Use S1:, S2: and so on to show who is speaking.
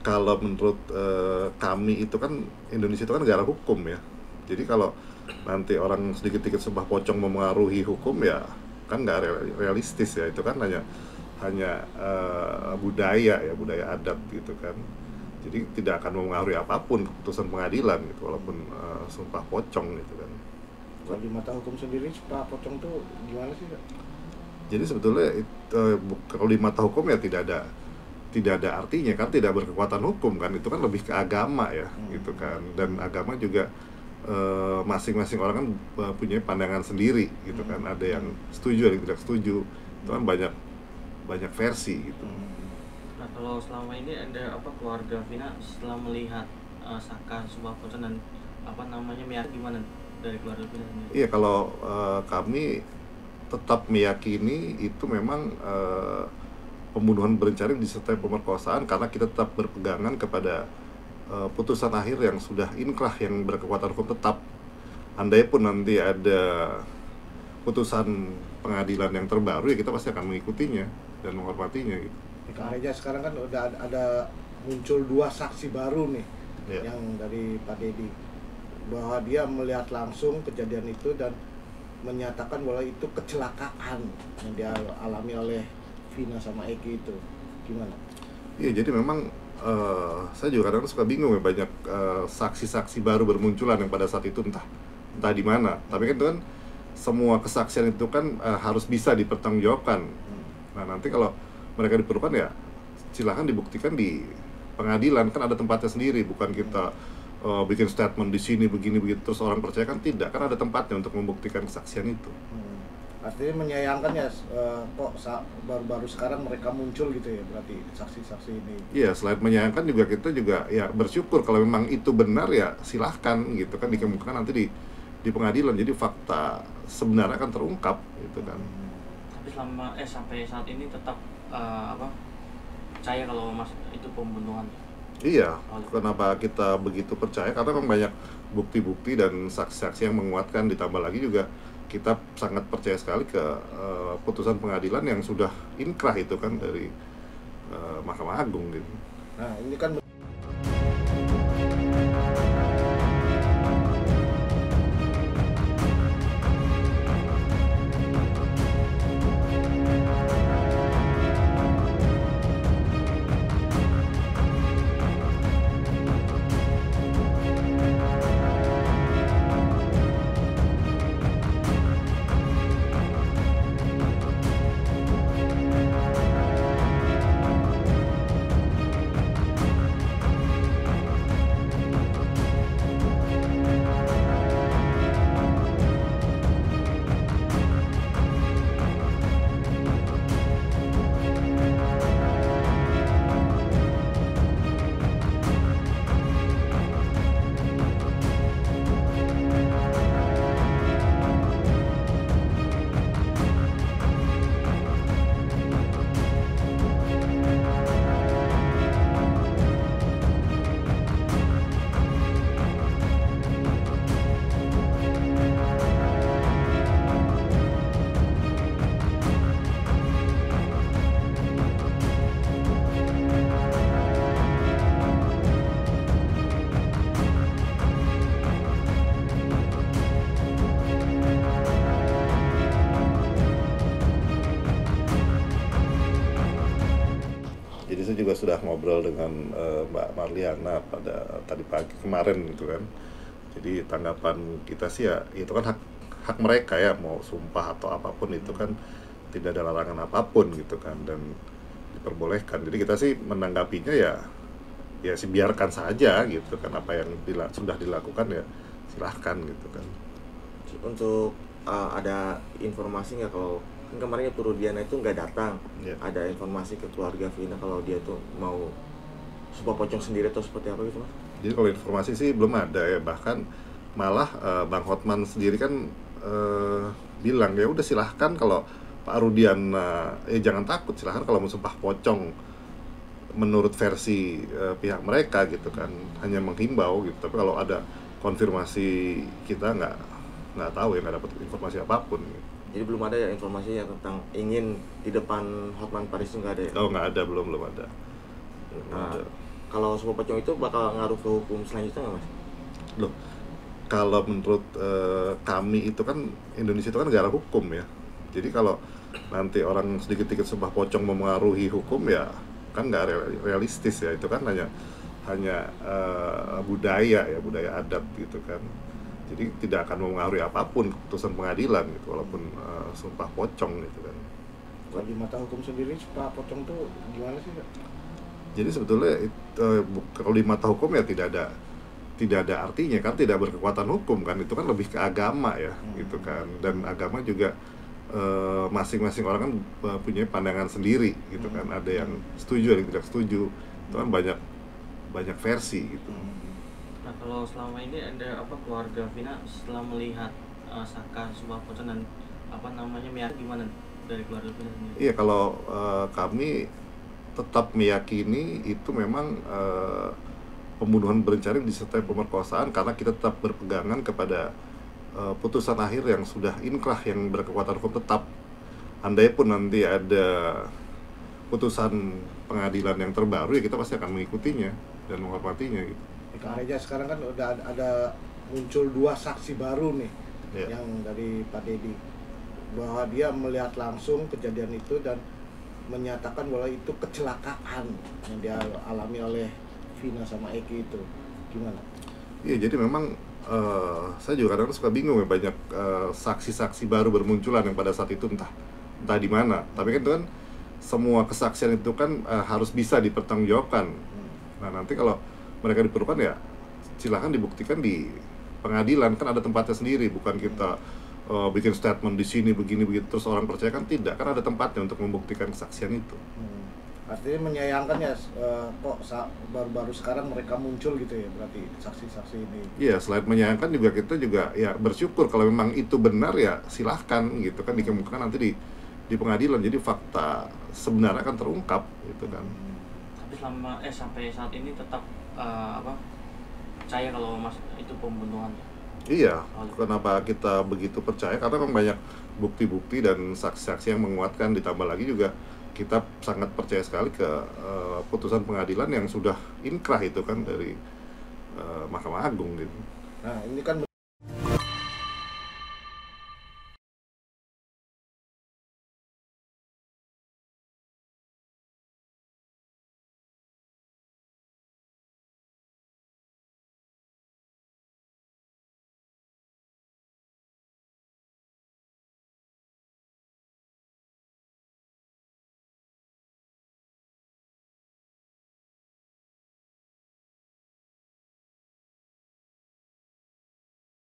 S1: kalau menurut kami itu kan Indonesia itu kan negara hukum ya. Jadi kalau nanti orang sedikit-sedikit sumpah pocong memengaruhi hukum ya kan nggak realistis ya, itu kan hanya budaya ya, budaya adat gitu kan. Jadi tidak akan memengaruhi apapun keputusan pengadilan gitu, walaupun sumpah pocong gitu kan.
S2: Kalau di mata hukum sendiri sumpah pocong tuh gimana sih, Kak?
S1: Jadi sebetulnya kalau di mata hukum ya tidak ada artinya kan, tidak berkekuatan hukum kan, itu kan lebih ke agama ya gitu kan. Dan agama juga masing-masing orang kan punya pandangan sendiri gitu kan, ada yang setuju, ada yang tidak setuju, itu kan banyak versi gitu.
S3: Nah, kalau selama ini ada keluarga Vina setelah melihat Saka sumpah pocong dan meyakini gimana dari keluarga Vina sendiri?
S1: Iya, kalau kami tetap meyakini itu memang pembunuhan berencana disertai pemerkosaan, karena kita tetap berpegangan kepada putusan akhir yang sudah inkrah, yang berkekuatan hukum tetap. Andai pun nanti ada putusan pengadilan yang terbaru ya kita pasti akan mengikutinya dan menghormatinya gitu.
S2: Di Kang Reja sekarang kan udah ada muncul 2 saksi baru nih, yang dari Pak Dedi, bahwa dia melihat langsung kejadian itu dan menyatakan bahwa itu kecelakaan yang dialami oleh Vina sama Eki itu. Gimana?
S1: Iya, jadi memang saya juga kadang suka bingung ya, banyak saksi-saksi baru bermunculan yang pada saat itu entah di mana. Tapi kan itu kan semua kesaksian itu kan harus bisa dipertanggungjawabkan. Nah, nanti kalau mereka diperlukan ya silahkan dibuktikan di pengadilan, kan ada tempatnya sendiri, bukan kita bikin statement di sini begini begitu terus orang percaya, kan tidak, kan ada tempatnya untuk membuktikan kesaksian itu.
S2: Artinya menyayangkan ya, kok baru-baru sekarang mereka muncul gitu ya, berarti saksi-saksi ini.
S1: Iya, selain menyayangkan juga kita juga ya bersyukur kalau memang itu benar ya silahkan gitu kan, dikemukakan nanti di pengadilan, jadi fakta sebenarnya akan terungkap gitu kan.
S3: Tapi sampai saat ini tetap percaya kalau Mas itu pembunuhan?
S1: Iya, kenapa kita begitu percaya? Karena memang banyak bukti-bukti dan saksi-saksi yang menguatkan, ditambah lagi juga kita sangat percaya sekali ke putusan pengadilan yang sudah inkrah itu kan dari Mahkamah Agung gitu.
S2: Nah, ini kan
S1: Saya juga sudah ngobrol dengan Mbak Marliana pada tadi pagi kemarin gitu kan. Jadi tanggapan kita sih ya itu kan hak mereka ya, mau sumpah atau apapun itu kan tidak ada larangan apapun gitu kan, dan diperbolehkan. Jadi kita sih menanggapinya ya sih biarkan saja gitu kan, apa yang sudah dilakukan ya silahkan gitu kan.
S4: Untuk ada informasi nggak kalau kemarin Rudiana itu nggak datang, ada informasi ke keluarga Vina kalau dia tuh mau sumpah pocong sendiri atau seperti apa gitu, Mas?
S1: Jadi kalau informasi sih belum ada ya, bahkan malah Bang Hotman sendiri kan bilang ya udah silahkan kalau Pak Rudiana jangan takut, silahkan kalau mau sumpah pocong menurut versi pihak mereka gitu kan, hanya menghimbau gitu. Tapi kalau ada konfirmasi kita nggak tahu ya, nggak dapat informasi apapun gitu.
S4: Jadi belum ada ya informasi yang tentang ingin di depan Hotman Paris itu nggak ada ya?
S1: Oh nggak ada, belum ada.
S4: Nah, kalau Sumpah Pocong itu bakal ngaruh ke hukum selanjutnya nggak, Mas?
S1: Loh, kalau menurut kami itu kan Indonesia itu kan negara hukum ya. Jadi kalau nanti orang sedikit-sedikit Sumpah Pocong memengaruhi hukum ya kan nggak realistis ya. Itu kan hanya budaya ya, budaya adat gitu kan. Jadi tidak akan mempengaruhi apapun keputusan pengadilan gitu, walaupun Sumpah Pocong gitu kan.
S2: Kalau di mata hukum sendiri Sumpah Pocong tuh gimana sih, Pak?
S1: Jadi sebetulnya kalau di mata hukum ya tidak ada artinya kan, tidak berkekuatan hukum kan, itu kan lebih ke agama ya gitu kan, dan agama juga masing-masing orang kan punya pandangan sendiri gitu kan, ada yang setuju, ada yang tidak setuju, itu kan banyak versi gitu.
S3: Nah, kalau selama ini ada keluarga Vina setelah melihat Saka Sumpah Pocong dan meyakini gimana dari keluarga Vina sendiri?
S1: Iya, kalau kami tetap meyakini itu memang pembunuhan berencana disertai pemerkosaan, karena kita tetap berpegangan kepada putusan akhir yang sudah inkrah, yang berkekuatan hukum tetap. Andai pun nanti ada putusan pengadilan yang terbaru ya kita pasti akan mengikutinya dan menghormatinya gitu.
S2: Kang Reza, sekarang kan udah ada muncul 2 saksi baru nih, yang dari Pak Dedi, bahwa dia melihat langsung kejadian itu dan menyatakan bahwa itu kecelakaan yang dia alami oleh Vina sama Eki itu. Gimana?
S1: Iya, jadi memang saya juga kadang suka bingung ya, banyak saksi-saksi baru bermunculan yang pada saat itu entah di mana. Tapi kan itu kan semua kesaksian itu kan harus bisa dipertanggungjawabkan. Nah, nanti kalau mereka diperlukan ya silahkan dibuktikan di pengadilan, kan ada tempatnya sendiri, bukan kita bikin statement di sini begini begitu terus orang percaya, kan tidak, kan ada tempatnya untuk membuktikan kesaksian itu.
S2: Artinya menyayangkan ya, kok baru-baru sekarang mereka muncul gitu ya, berarti saksi-saksi ini.
S1: Iya, selain menyayangkan juga kita juga ya bersyukur kalau memang itu benar ya silahkan gitu kan, dikemukakan nanti di pengadilan, jadi fakta sebenarnya akan terungkap gitu kan.
S3: Tapi sampai saat ini tetap percaya kalau Mas itu pembunuhan?
S1: Iya, kenapa kita begitu percaya? Karena memang banyak bukti-bukti dan saksi-saksi yang menguatkan, ditambah lagi juga kita sangat percaya sekali ke putusan pengadilan yang sudah inkrah itu kan dari Mahkamah Agung gitu.
S2: Nah, ini kan